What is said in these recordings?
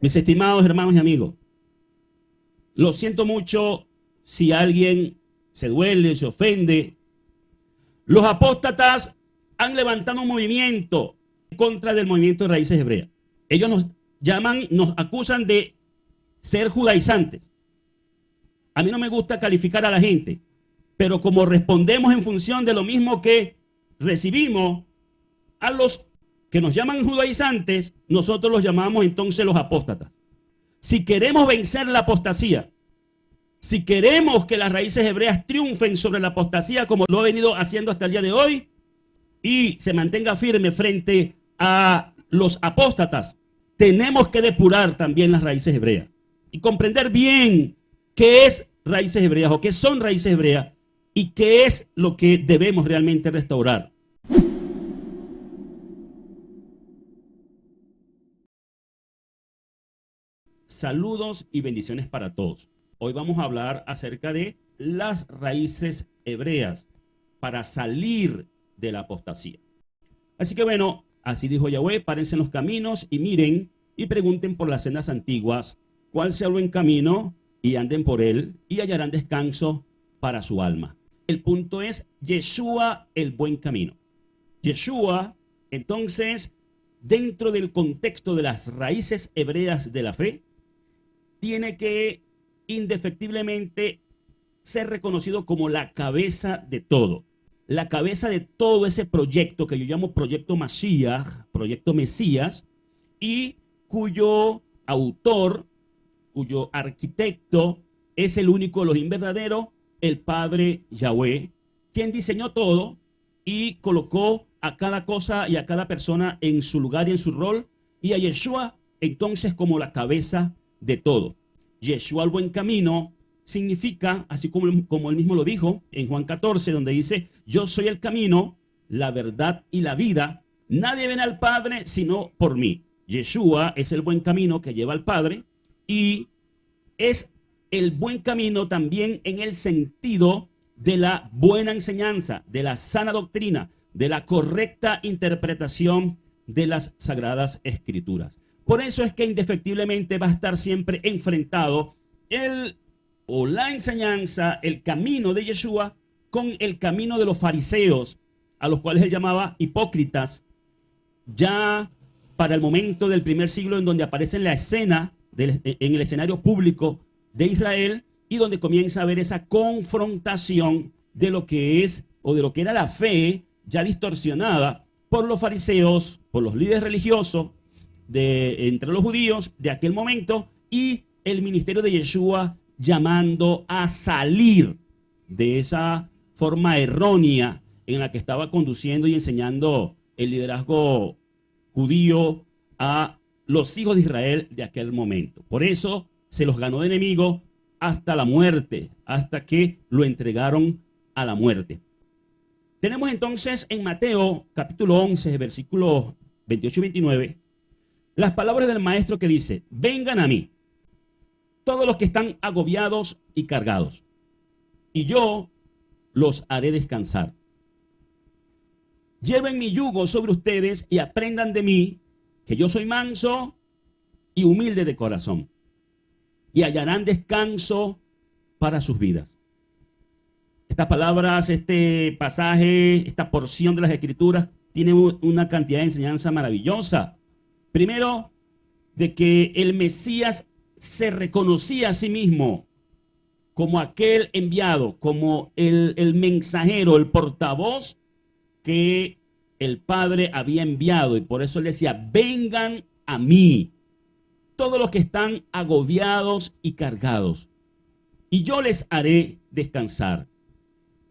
Mis estimados hermanos y amigos, lo siento mucho si alguien se duele, se ofende. Los apóstatas han levantado un movimiento en contra del movimiento de raíces hebreas. Ellos nos acusan de ser judaizantes. A mí no me gusta calificar a la gente, pero como respondemos en función de lo mismo que recibimos, a los que nos llaman judaizantes, nosotros los llamamos entonces los apóstatas. Si queremos vencer la apostasía, si queremos que las raíces hebreas triunfen sobre la apostasía como lo ha venido haciendo hasta el día de hoy y se mantenga firme frente a los apóstatas, tenemos que depurar también las raíces hebreas y comprender bien qué es raíces hebreas o qué son raíces hebreas y qué es lo que debemos realmente restaurar. Saludos y bendiciones para todos. Hoy vamos a hablar acerca de las raíces hebreas para salir de la apostasía. Así que bueno, así dijo Yahweh, párense en los caminos y miren y pregunten por las sendas antiguas cuál sea el buen camino y anden por él y hallarán descanso para su alma. El punto es Yeshua, el buen camino. Yeshua, entonces, dentro del contexto de las raíces hebreas de la fe, tiene que indefectiblemente ser reconocido como la cabeza de todo. La cabeza de todo ese proyecto que yo llamo proyecto Mashiach, proyecto Mesías, y cuyo autor, cuyo arquitecto es el único Elohim verdadero, el Padre Yahweh, quien diseñó todo y colocó a cada cosa y a cada persona en su lugar y en su rol, y a Yeshua entonces como la cabeza de todo. Yeshua, el buen camino, significa, así como él mismo lo dijo en Juan 14, donde dice, yo soy el camino, la verdad y la vida. Nadie viene al Padre sino por mí. Yeshua es el buen camino que lleva al Padre y es el buen camino también en el sentido de la buena enseñanza, de la sana doctrina, de la correcta interpretación de las Sagradas Escrituras. Por eso es que indefectiblemente va a estar siempre enfrentado la enseñanza, el camino de Yeshua con el camino de los fariseos, a los cuales él llamaba hipócritas, ya para el momento del primer siglo en donde aparece en la escena, en el escenario público de Israel y donde comienza a haber esa confrontación de lo que es o de lo que era la fe ya distorsionada por los fariseos, por los líderes religiosos, entre los judíos de aquel momento y el ministerio de Yeshua llamando a salir de esa forma errónea en la que estaba conduciendo y enseñando el liderazgo judío a los hijos de Israel de aquel momento. Por eso se los ganó de enemigo hasta la muerte, hasta que lo entregaron a la muerte. Tenemos entonces en Mateo capítulo 11, versículos 28 y 29, las palabras del maestro que dice, vengan a mí, todos los que están agobiados y cargados, y yo los haré descansar. Lleven mi yugo sobre ustedes y aprendan de mí, que yo soy manso y humilde de corazón, y hallarán descanso para sus vidas. Estas palabras, este pasaje, esta porción de las Escrituras tiene una cantidad de enseñanza maravillosa. Primero, de que el Mesías se reconocía a sí mismo como aquel enviado, como el mensajero, el portavoz que el Padre había enviado. Y por eso él decía, vengan a mí, todos los que están agobiados y cargados, y yo les haré descansar.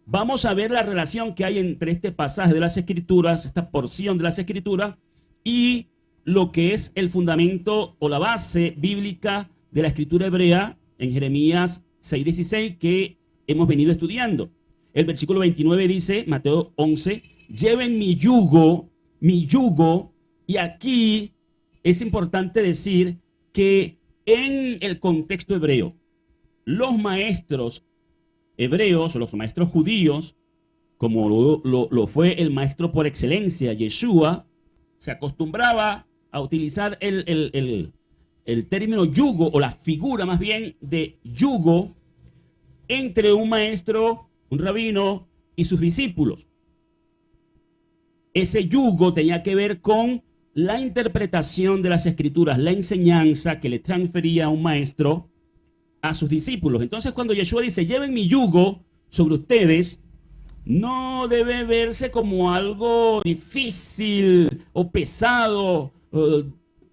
Vamos a ver la relación que hay entre este pasaje de las Escrituras, esta porción de las Escrituras, y lo que es el fundamento o la base bíblica de la escritura hebrea en Jeremías 6:16 que hemos venido estudiando. El versículo 29 dice, Mateo 11, lleven mi yugo, y aquí es importante decir que en el contexto hebreo, los maestros hebreos, los maestros judíos, como lo fue el maestro por excelencia, Yeshua, se acostumbraba a utilizar el término yugo, o la figura más bien de yugo, entre un maestro, un rabino y sus discípulos. Ese yugo tenía que ver con la interpretación de las escrituras, la enseñanza que le transfería un maestro a sus discípulos. Entonces, cuando Yeshua dice, lleven mi yugo sobre ustedes, no debe verse como algo difícil o pesado,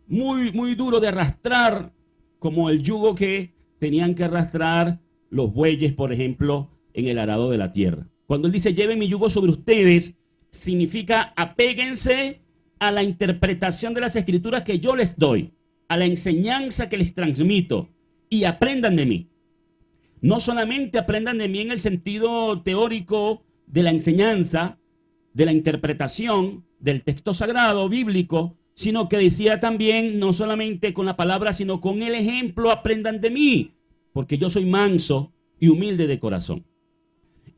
muy duro de arrastrar, como el yugo que tenían que arrastrar los bueyes, por ejemplo, en el arado de la tierra. Cuando él dice, lleven mi yugo sobre ustedes, significa apéguense a la interpretación de las escrituras que yo les doy, a la enseñanza que les transmito, y aprendan de mí. No solamente aprendan de mí en el sentido teórico de la enseñanza, de la interpretación del texto sagrado bíblico, sino que decía también, no solamente con la palabra, sino con el ejemplo, aprendan de mí, porque yo soy manso y humilde de corazón.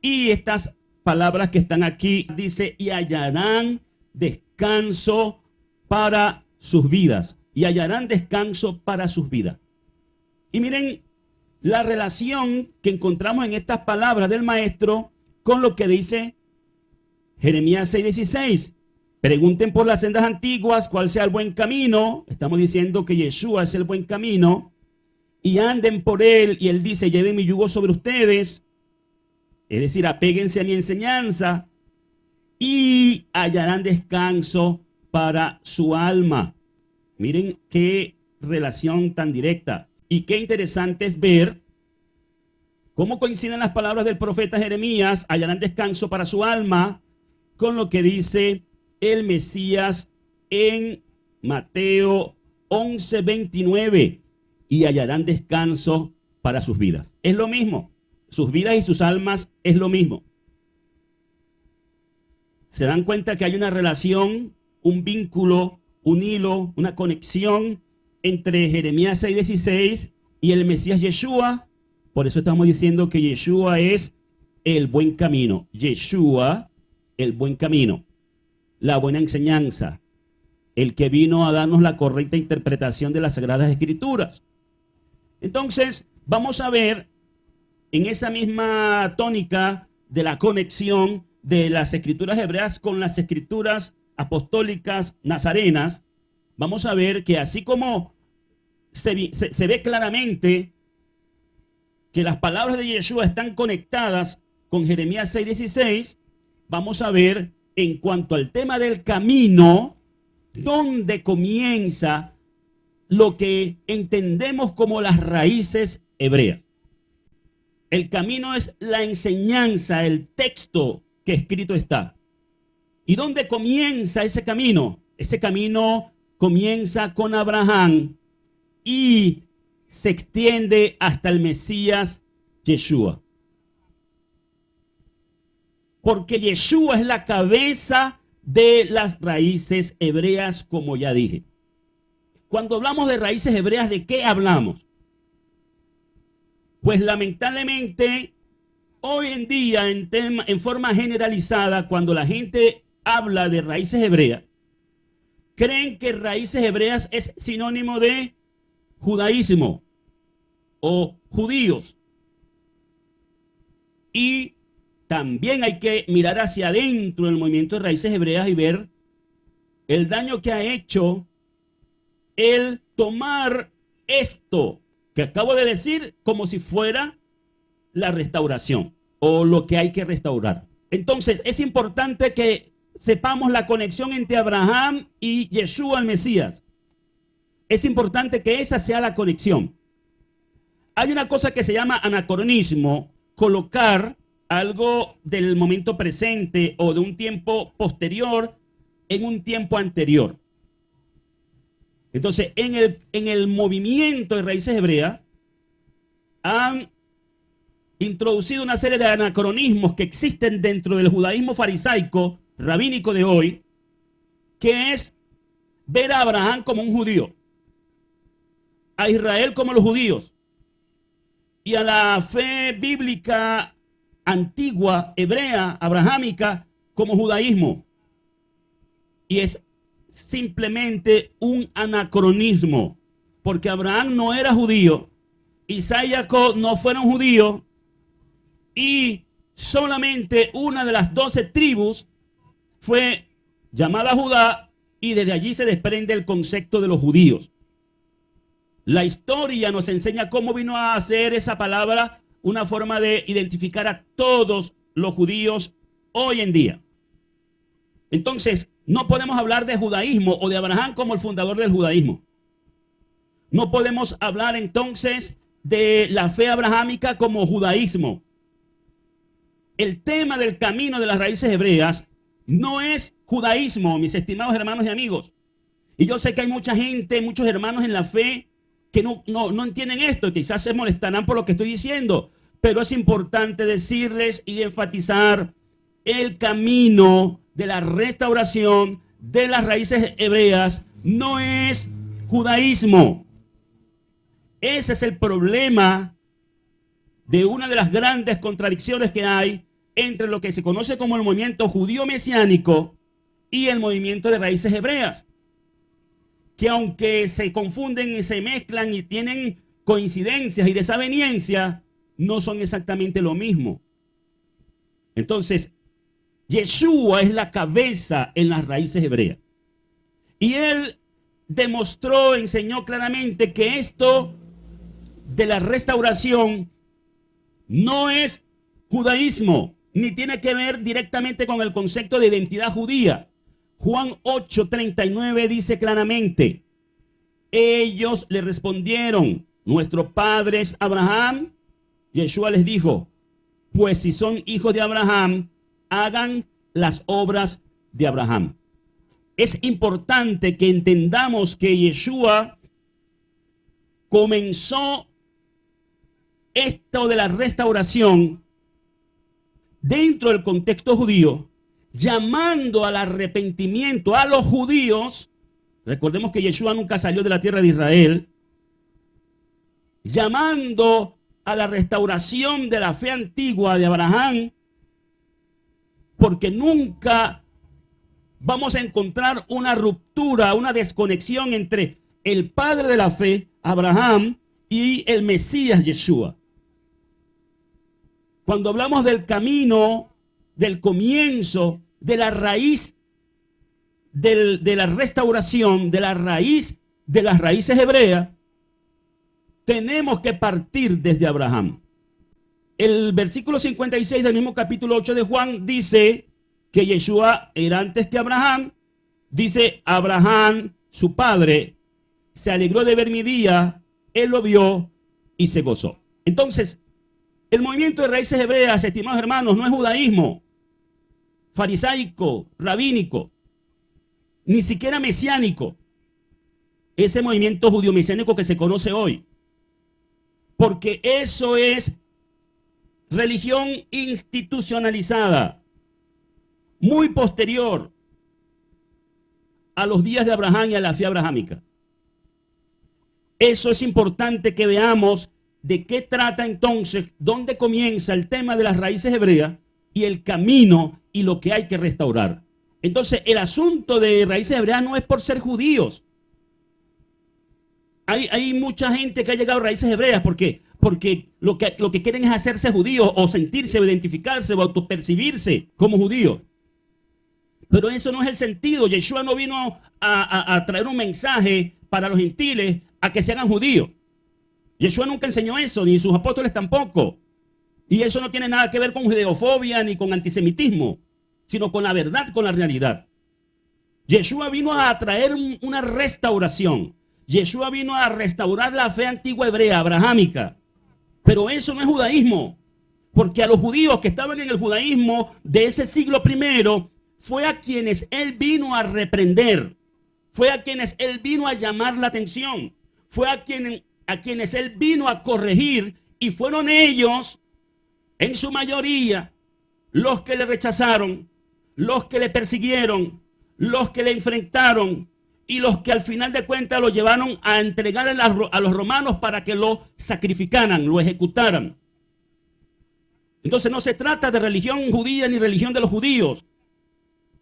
Y estas palabras que están aquí, dice, y hallarán descanso para sus vidas. Y hallarán descanso para sus vidas. Y miren la relación que encontramos en estas palabras del maestro con lo que dice Jeremías 6:16. Pregunten por las sendas antiguas cuál sea el buen camino. Estamos diciendo que Yeshua es el buen camino. Y anden por él. Y él dice, lleven mi yugo sobre ustedes. Es decir, apéguense a mi enseñanza. Y hallarán descanso para su alma. Miren qué relación tan directa. Y qué interesante es ver cómo coinciden las palabras del profeta Jeremías, hallarán descanso para su alma, con lo que dice el Mesías en Mateo 11:29, y hallarán descanso para sus vidas. Es lo mismo, sus vidas y sus almas es lo mismo. Se dan cuenta que hay una relación, un vínculo, un hilo, una conexión entre Jeremías 6:16 y el Mesías Yeshua. Por eso estamos diciendo que Yeshua es el buen camino. Yeshua, el buen camino, la buena enseñanza, el que vino a darnos la correcta interpretación de las Sagradas Escrituras. Entonces, vamos a ver en esa misma tónica de la conexión de las Escrituras hebreas con las Escrituras apostólicas nazarenas, vamos a ver que así como se ve claramente que las palabras de Yeshua están conectadas con Jeremías 6:16, vamos a ver en cuanto al tema del camino, dónde comienza lo que entendemos como las raíces hebreas. El camino es la enseñanza, el texto que escrito está. ¿Y dónde comienza ese camino? Ese camino comienza con Abraham y se extiende hasta el Mesías Yeshua. Porque Yeshua es la cabeza de las raíces hebreas, como ya dije. Cuando hablamos de raíces hebreas, ¿de qué hablamos? Pues lamentablemente, hoy en día, en forma generalizada, cuando la gente habla de raíces hebreas, creen que raíces hebreas es sinónimo de judaísmo o judíos. Y también hay que mirar hacia adentro del movimiento de raíces hebreas y ver el daño que ha hecho el tomar esto que acabo de decir como si fuera la restauración o lo que hay que restaurar. Entonces es importante que sepamos la conexión entre Abraham y Yeshua el Mesías. Es importante que esa sea la conexión. Hay una cosa que se llama anacronismo, colocar algo del momento presente o de un tiempo posterior en un tiempo anterior. Entonces, en el movimiento de raíces hebreas han introducido una serie de anacronismos que existen dentro del judaísmo farisaico rabínico de hoy, que es ver a Abraham como un judío, a Israel como los judíos y a la fe bíblica antigua, hebrea, abrahámica, como judaísmo. Y es simplemente un anacronismo, porque Abraham no era judío, Isaac y Jacob no fueron judíos, y solamente una de las 12 tribus fue llamada Judá, y desde allí se desprende el concepto de los judíos. La historia nos enseña cómo vino a ser esa palabra una forma de identificar a todos los judíos hoy en día. Entonces, no podemos hablar de judaísmo o de Abraham como el fundador del judaísmo. No podemos hablar entonces de la fe abrahámica como judaísmo. El tema del camino de las raíces hebreas no es judaísmo, mis estimados hermanos y amigos. Y yo sé que hay mucha gente, muchos hermanos en la fe que no entienden esto, y quizás se molestarán por lo que estoy diciendo, pero es importante decirles y enfatizar el camino de la restauración de las raíces hebreas no es judaísmo. Ese es el problema de una de las grandes contradicciones que hay entre lo que se conoce como el movimiento judío mesiánico y el movimiento de raíces hebreas, que aunque se confunden y se mezclan y tienen coincidencias y desavenencias, no son exactamente lo mismo. Entonces, Yeshua es la cabeza en las raíces hebreas. Y él demostró, enseñó claramente que esto de la restauración no es judaísmo, ni tiene que ver directamente con el concepto de identidad judía. Juan 8:39 dice claramente: ellos le respondieron, nuestro padre es Abraham. Yeshua les dijo: pues si son hijos de Abraham, hagan las obras de Abraham. Es importante que entendamos que Yeshua comenzó esto de la restauración dentro del contexto judío, llamando al arrepentimiento a los judíos. Recordemos que Yeshua nunca salió de la tierra de Israel. Llamando a la restauración de la fe antigua de Abraham, porque nunca vamos a encontrar una ruptura, una desconexión entre el padre de la fe, Abraham, y el Mesías Yeshua. Cuando hablamos del camino, del comienzo, de la raíz, de la restauración, de la raíz de las raíces hebreas, tenemos que partir desde Abraham. El versículo 56 del mismo capítulo 8 de Juan dice que Yeshua era antes que Abraham. Dice: Abraham, su padre, se alegró de ver mi día, él lo vio y se gozó. Entonces, el movimiento de raíces hebreas, estimados hermanos, no es judaísmo farisaico, rabínico, ni siquiera mesiánico. Ese movimiento judío mesiánico que se conoce hoy. Porque eso es religión institucionalizada, muy posterior a los días de Abraham y a la fe abrahámica. Eso es importante que veamos de qué trata entonces, dónde comienza el tema de las raíces hebreas y el camino y lo que hay que restaurar. Entonces, el asunto de raíces hebreas no es por ser judíos. Hay mucha gente que ha llegado a raíces hebreas porque lo que quieren es hacerse judíos o sentirse o identificarse o autopercibirse como judíos. Pero eso no es el sentido. Yeshua no vino a traer un mensaje para los gentiles a que se hagan judíos. Yeshua nunca enseñó eso, ni sus apóstoles tampoco. Y eso no tiene nada que ver con judeofobia ni con antisemitismo, sino con la verdad, con la realidad. Yeshua vino a traer una restauración. Yeshua vino a restaurar la fe antigua hebrea, abrahámica. Pero eso no es judaísmo. Porque a los judíos que estaban en el judaísmo de ese siglo primero, fue a quienes él vino a reprender. Fue a quienes él vino a llamar la atención. Fue a quienes él vino a corregir. Y fueron ellos, en su mayoría, los que le rechazaron, los que le persiguieron, los que le enfrentaron, y los que al final de cuentas lo llevaron a entregar a los romanos para que lo sacrificaran, lo ejecutaran. Entonces no se trata de religión judía ni religión de los judíos.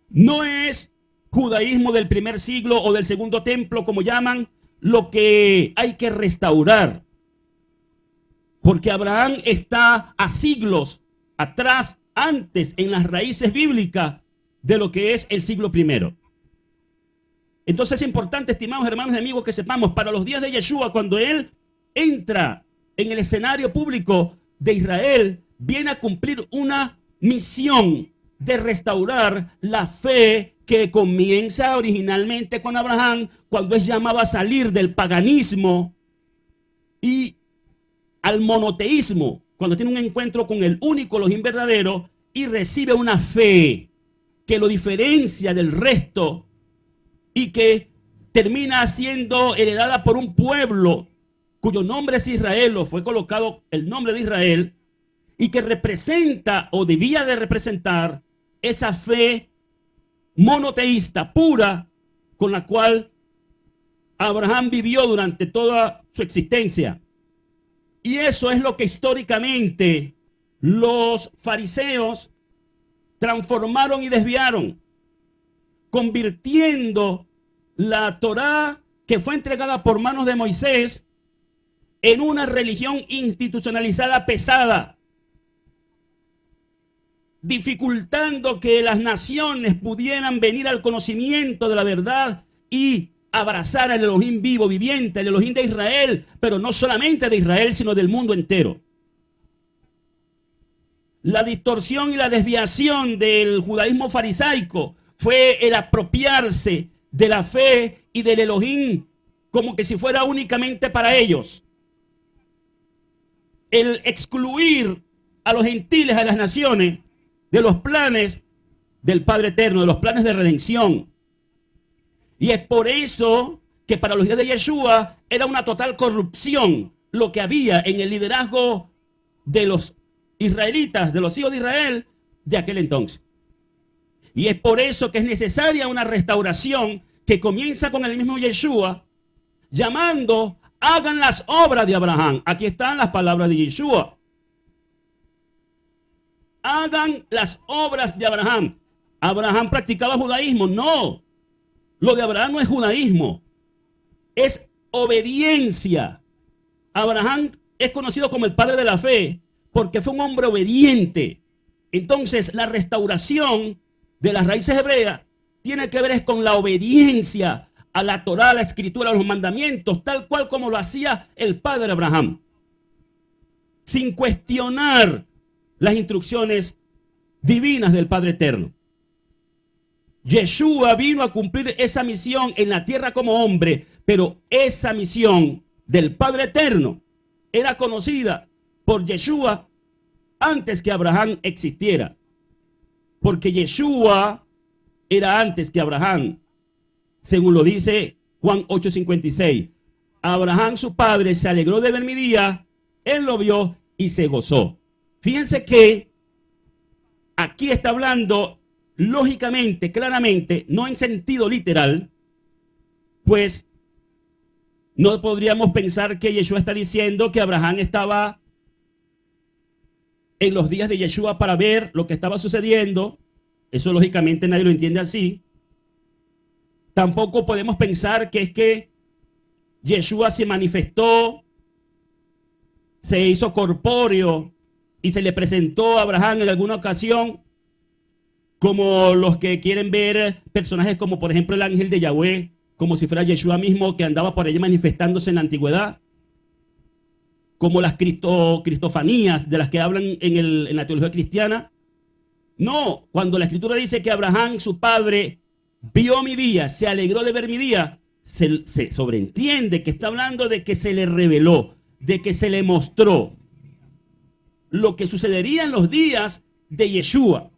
No es judaísmo del primer siglo o del segundo templo, como llaman, lo que hay que restaurar. Porque Abraham está a siglos atrás, antes, en las raíces bíblicas de lo que es el siglo primero. Entonces es importante, estimados hermanos y amigos, que sepamos, para los días de Yeshua, cuando él entra en el escenario público de Israel, viene a cumplir una misión de restaurar la fe que comienza originalmente con Abraham, cuando es llamado a salir del paganismo y al monoteísmo, cuando tiene un encuentro con el único Elohim verdadero y recibe una fe que lo diferencia del resto y que termina siendo heredada por un pueblo cuyo nombre es Israel, o fue colocado el nombre de Israel, y que representa o debía de representar esa fe monoteísta pura con la cual Abraham vivió durante toda su existencia. Y eso es lo que históricamente los fariseos transformaron y desviaron, convirtiendo la Torá que fue entregada por manos de Moisés en una religión institucionalizada pesada, dificultando que las naciones pudieran venir al conocimiento de la verdad y abrazar al Elohim vivo, viviente, el Elohim de Israel, pero no solamente de Israel, sino del mundo entero. La distorsión y la desviación del judaísmo farisaico fue el apropiarse de la fe y del Elohim como que si fuera únicamente para ellos. El excluir a los gentiles, a las naciones, de los planes del Padre Eterno, de los planes de redención. Y es por eso que para los días de Yeshua era una total corrupción lo que había en el liderazgo de los israelitas, de los hijos de Israel de aquel entonces. Y es por eso que es necesaria una restauración que comienza con el mismo Yeshua, llamando, hagan las obras de Abraham. Aquí están las palabras de Yeshua. Hagan las obras de Abraham. ¿Abraham practicaba judaísmo? No. Lo de Abraham no es judaísmo, es obediencia. Abraham es conocido como el padre de la fe porque fue un hombre obediente. Entonces, la restauración de las raíces hebreas tiene que ver con la obediencia a la Torá, a la escritura, a los mandamientos, tal cual como lo hacía el padre Abraham, sin cuestionar las instrucciones divinas del Padre Eterno. Yeshua vino a cumplir esa misión en la tierra como hombre, pero esa misión del Padre Eterno era conocida por Yeshua antes que Abraham existiera, porque Yeshua era antes que Abraham, según lo dice Juan 8:56. Abraham, su padre, se alegró de ver mi día, él lo vio y se gozó. Fíjense que aquí está hablando lógicamente, claramente, no en sentido literal, pues no podríamos pensar que Yeshua está diciendo que Abraham estaba en los días de Yeshua para ver lo que estaba sucediendo. Eso lógicamente nadie lo entiende así. Tampoco podemos pensar que es que Yeshua se manifestó, se hizo corpóreo y se le presentó a Abraham en alguna ocasión, como los que quieren ver personajes como por ejemplo el ángel de Yahweh, como si fuera Yeshua mismo que andaba por allí manifestándose en la antigüedad, como las cristofanías de las que hablan en la teología cristiana. No, cuando la escritura dice que Abraham, su padre, vio mi día, se alegró de ver mi día, se sobreentiende que está hablando de que se le reveló, de que se le mostró lo que sucedería en los días de Yeshua.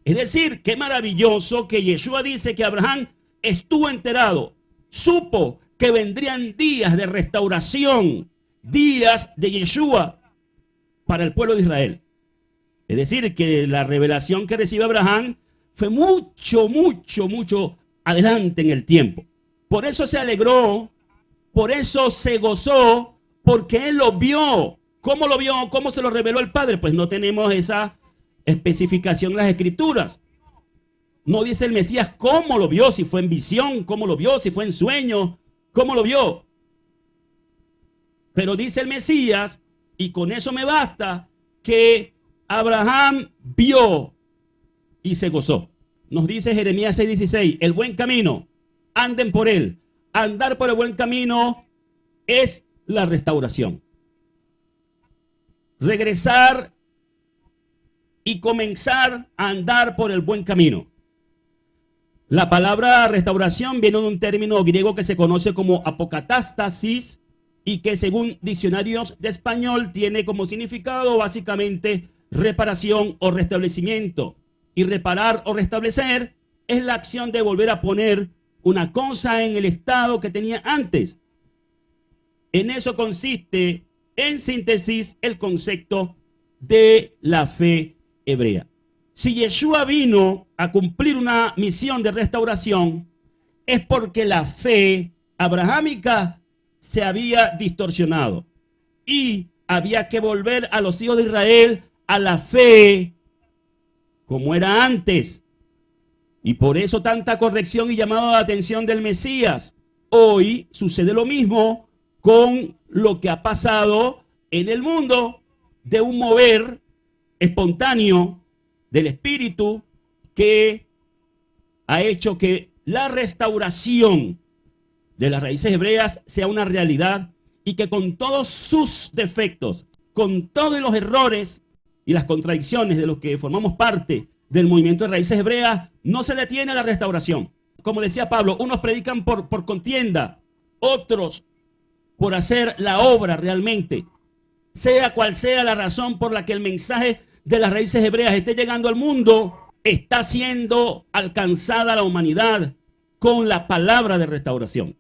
Es decir, qué maravilloso que Yeshua dice que Abraham estuvo enterado, supo que vendrían días de restauración, días de Yeshua para el pueblo de Israel. Es decir, que la revelación que recibe Abraham fue mucho adelante en el tiempo. Por eso se alegró, por eso se gozó, porque él lo vio. ¿Cómo lo vio? ¿Cómo se lo reveló el Padre? Pues no tenemos esa especificación en las Escrituras. No dice el Mesías cómo lo vio, si fue en visión, cómo lo vio, si fue en sueño, cómo lo vio. Pero dice el Mesías, y con eso me basta, que Abraham vio y se gozó. Nos dice Jeremías 6:16, el buen camino, anden por él. Andar por el buen camino es la restauración. Regresar y comenzar a andar por el buen camino. La palabra restauración viene de un término griego que se conoce como apocatástasis y que según diccionarios de español tiene como significado básicamente reparación o restablecimiento. Y reparar o restablecer es la acción de volver a poner una cosa en el estado que tenía antes. En eso consiste, en síntesis, el concepto de la fe hebrea. Si Yeshua vino a cumplir una misión de restauración, es porque la fe abrahámica se había distorsionado y había que volver a los hijos de Israel a la fe como era antes. Y por eso tanta corrección y llamado de atención del Mesías. Hoy sucede lo mismo con lo que ha pasado en el mundo de un mover espontáneo del Espíritu que ha hecho que la restauración de las raíces hebreas sea una realidad y que con todos sus defectos, con todos los errores y las contradicciones de los que formamos parte del movimiento de raíces hebreas, no se detiene la restauración. Como decía Pablo, unos predican por contienda, otros por hacer la obra realmente. Sea cual sea la razón por la que el mensaje de las raíces hebreas esté llegando al mundo, está siendo alcanzada la humanidad con la palabra de restauración.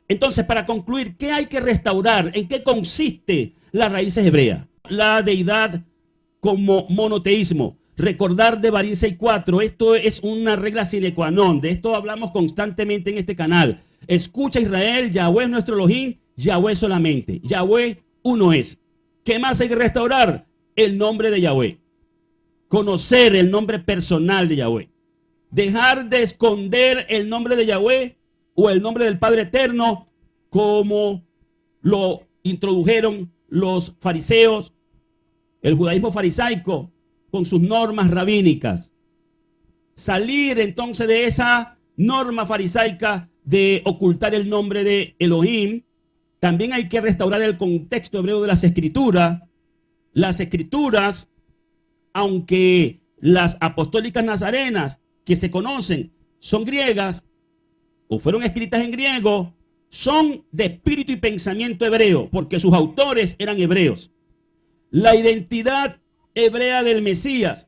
Entonces, para concluir, ¿qué hay que restaurar? ¿En qué consiste las raíces hebreas? La deidad como monoteísmo. Recordar de Barín 6:4, esto es una regla sine qua non, de esto hablamos constantemente en este canal. Escucha Israel, Yahweh es nuestro Elohim, Yahweh solamente, Yahweh uno es. ¿Qué más hay que restaurar? El nombre de Yahweh. Conocer el nombre personal de Yahweh. Dejar de esconder el nombre de Yahweh o el nombre del Padre Eterno como lo introdujeron los fariseos, el judaísmo farisaico, con sus normas rabínicas. Salir entonces de esa norma farisaica de ocultar el nombre de Elohim. También hay que restaurar el contexto hebreo de las escrituras. Las escrituras, aunque las apostólicas nazarenas que se conocen son griegas o fueron escritas en griego, son de espíritu y pensamiento hebreo, porque sus autores eran hebreos. La identidad hebrea del Mesías,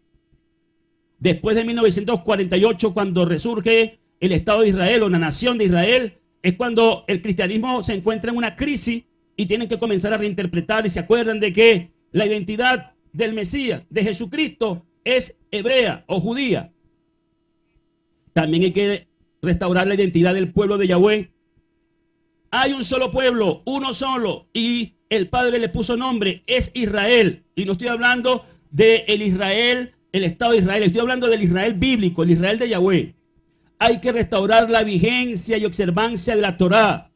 después de 1948, cuando resurge el Estado de Israel o la nación de Israel, es cuando el cristianismo se encuentra en una crisis y tienen que comenzar a reinterpretar y se acuerdan de que la identidad del Mesías, de Jesucristo, es hebrea o judía. También hay que restaurar la identidad del pueblo de Yahweh. Hay un solo pueblo, uno solo, y el Padre le puso nombre, es Israel. Y no estoy hablando del Israel, el Estado de Israel, estoy hablando del Israel bíblico, el Israel de Yahweh. Hay que restaurar la vigencia y observancia de la Torá.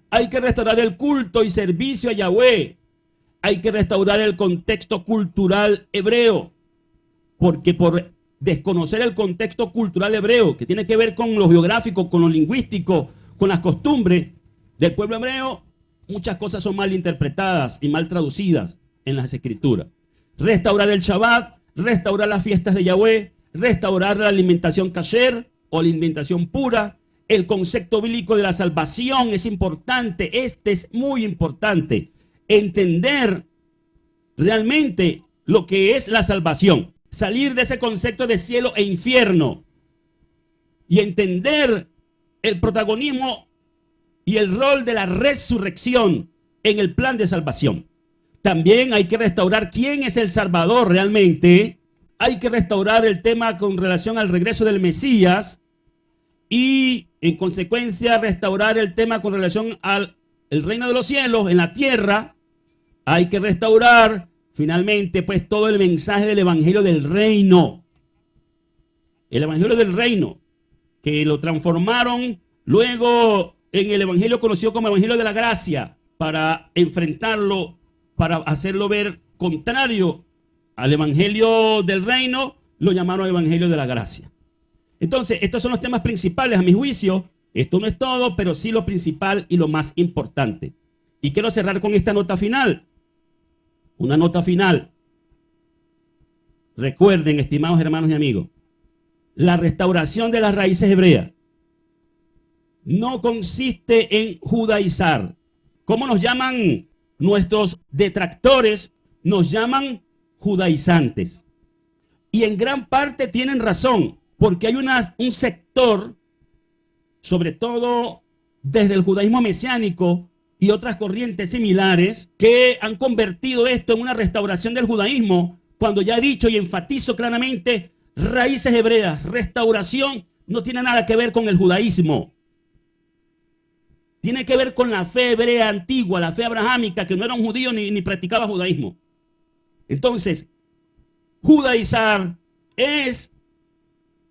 Hay que restaurar el culto y servicio a Yahweh. Hay que restaurar el contexto cultural hebreo. Porque por desconocer el contexto cultural hebreo, que tiene que ver con lo geográfico, con lo lingüístico, con las costumbres del pueblo hebreo, muchas cosas son mal interpretadas y mal traducidas en las escrituras. Restaurar el Shabbat, restaurar las fiestas de Yahweh, restaurar la alimentación kasher o la alimentación pura. El concepto bíblico de la salvación es importante. Este es muy importante. Entender realmente lo que es la salvación. Salir de ese concepto de cielo e infierno. Y entender el protagonismo y el rol de la resurrección en el plan de salvación. También hay que restaurar quién es el Salvador realmente. Hay que restaurar el tema con relación al regreso del Mesías. Y en consecuencia restaurar el tema con relación al reino de los cielos en la tierra. Hay que restaurar finalmente pues todo el mensaje del evangelio del reino. El evangelio del reino, que lo transformaron luego en el evangelio conocido como evangelio de la gracia, para enfrentarlo, para hacerlo ver contrario al evangelio del reino, lo llamaron evangelio de la gracia. Entonces, estos son los temas principales a mi juicio. Esto no es todo, pero sí lo principal y lo más importante. Y quiero cerrar con esta nota final. Una nota final. Recuerden, estimados hermanos y amigos, la restauración de las raíces hebreas no consiste en judaizar. ¿Cómo nos llaman nuestros detractores? Nos llaman judaizantes. Y en gran parte tienen razón, porque hay un sector, sobre todo desde el judaísmo mesiánico y otras corrientes similares, que han convertido esto en una restauración del judaísmo, cuando ya he dicho y enfatizo claramente, raíces hebreas, restauración, no tiene nada que ver con el judaísmo. Tiene que ver con la fe hebrea antigua, la fe abrahámica, que no era un judío ni practicaba judaísmo. Entonces, judaizar es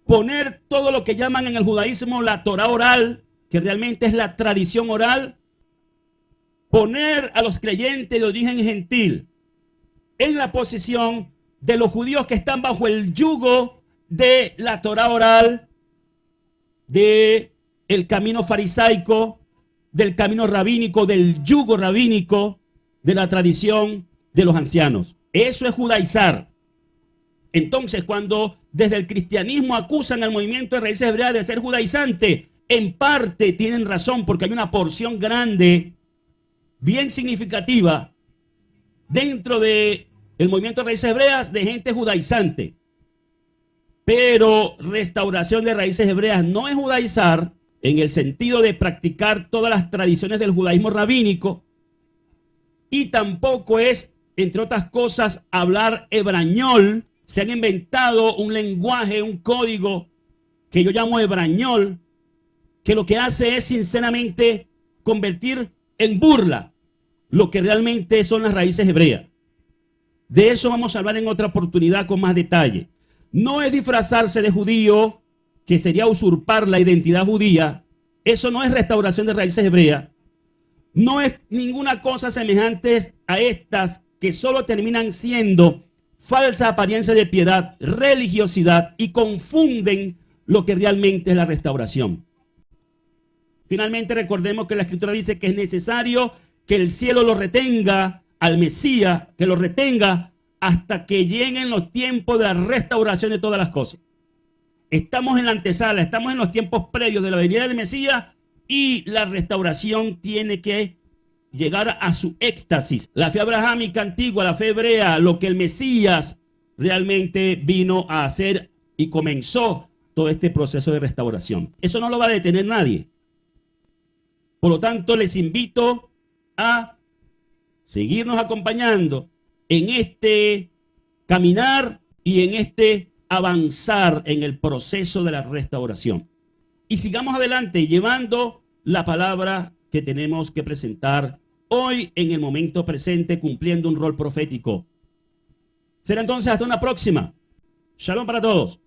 poner todo lo que llaman en el judaísmo la Torah oral, que realmente es la tradición oral, poner a los creyentes de origen gentil en la posición de los judíos que están bajo el yugo de la Torah oral, de el camino farisaico, del camino rabínico, del yugo rabínico, de la tradición de los ancianos. Eso es judaizar. Entonces, cuando desde el cristianismo acusan al movimiento de raíces hebreas de ser judaizante, en parte tienen razón, porque hay una porción grande, bien significativa, dentro del movimiento de raíces hebreas de gente judaizante. Pero restauración de raíces hebreas no es judaizar en el sentido de practicar todas las tradiciones del judaísmo rabínico, y tampoco es, entre otras cosas, hablar hebrañol. Se han inventado un lenguaje, un código que yo llamo hebrañol, que lo que hace es sinceramente convertir en burla lo que realmente son las raíces hebreas. De eso vamos a hablar en otra oportunidad con más detalle. No es disfrazarse de judío, que sería usurpar la identidad judía. Eso no es restauración de raíces hebreas. No es ninguna cosa semejante a estas que solo terminan siendo falsa apariencia de piedad, religiosidad, y confunden lo que realmente es la restauración. Finalmente, recordemos que la Escritura dice que es necesario que el cielo lo retenga al Mesías, que lo retenga hasta que lleguen los tiempos de la restauración de todas las cosas. Estamos en la antesala, estamos en los tiempos previos de la venida del Mesías, y la restauración tiene que llegar a su éxtasis. La fe abrahámica antigua, la fe hebrea, lo que el Mesías realmente vino a hacer y comenzó todo este proceso de restauración. Eso no lo va a detener nadie. Por lo tanto, les invito a seguirnos acompañando en este caminar y en este avanzar en el proceso de la restauración. Y sigamos adelante llevando la palabra que tenemos que presentar hoy en el momento presente, cumpliendo un rol profético. Será entonces hasta una próxima. Shalom para todos.